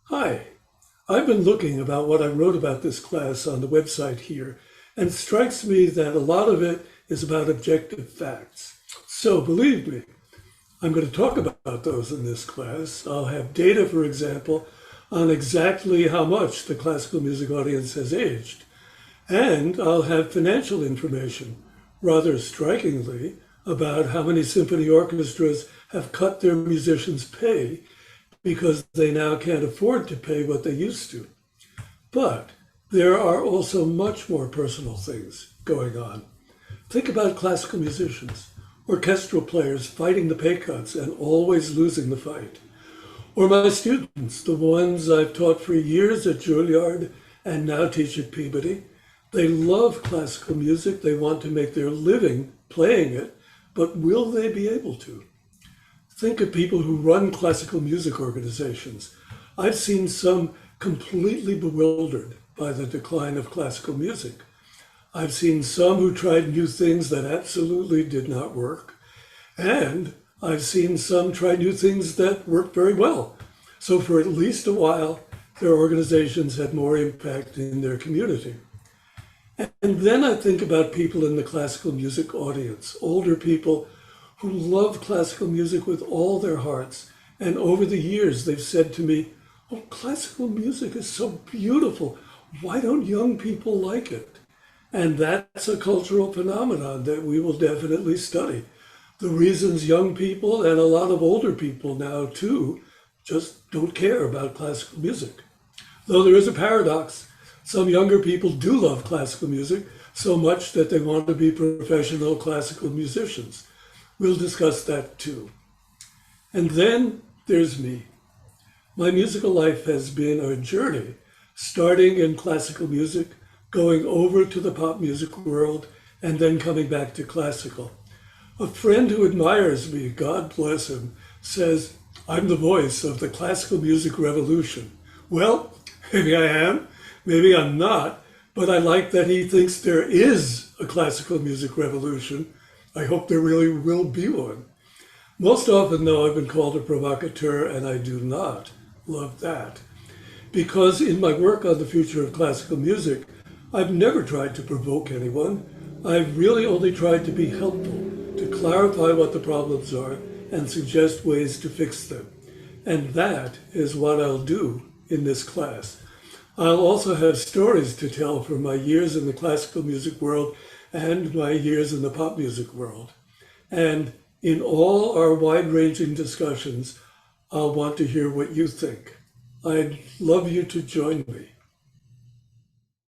Hi, I've been looking about what I wrote about this class on the website here, and it strikes me that a lot of it is about objective facts. So believe me, I'm going to talk about those in this class. I'll have data, for example, on exactly how much the classical music audience has aged. And I'll have financial information, rather strikingly, about how many symphony orchestras have cut their musicians' pay because they now can't afford to pay what they used to. But there are also much more personal things going on. Think about classical musicians, orchestral players fighting the pay cuts and always losing the fight. Or my students, the ones I've taught for years at Juilliard and now teach at Peabody. They love classical music, they want to make their living playing it, but will they be able to? Think of people who run classical music organizations. I've seen some completely bewildered by the decline of classical music. I've seen some who tried new things that absolutely did not work. And I've seen some try new things that worked very well. So for at least a while, their organizations had more impact in their community. And then I think about people in the classical music audience, older people who love classical music with all their hearts. And over the years, they've said to me, "Oh, classical music is so beautiful. Why don't young people like it?" And that's a cultural phenomenon that we will definitely study. The reasons young people and a lot of older people now too just don't care about classical music. Though there is a paradox. Some younger people do love classical music so much that they want to be professional classical musicians. We'll discuss that too. And then there's me. My musical life has been a journey, starting in classical music, going over to the pop music world, and then coming back to classical. A friend who admires me, God bless him, says, "I'm the voice of the classical music revolution." Well, maybe I am, maybe I'm not, but I like that he thinks there is a classical music revolution. I hope there really will be one. Most often, though, I've been called a provocateur, and I do not love that. Because in my work on the future of classical music, I've never tried to provoke anyone. I've really only tried to be helpful, to clarify what the problems are and suggest ways to fix them. And that is what I'll do in this class. I'll also have stories to tell from my years in the classical music world and my years in the pop music world. And in all our wide-ranging discussions, I'll want to hear what you think. I'd love you to join me.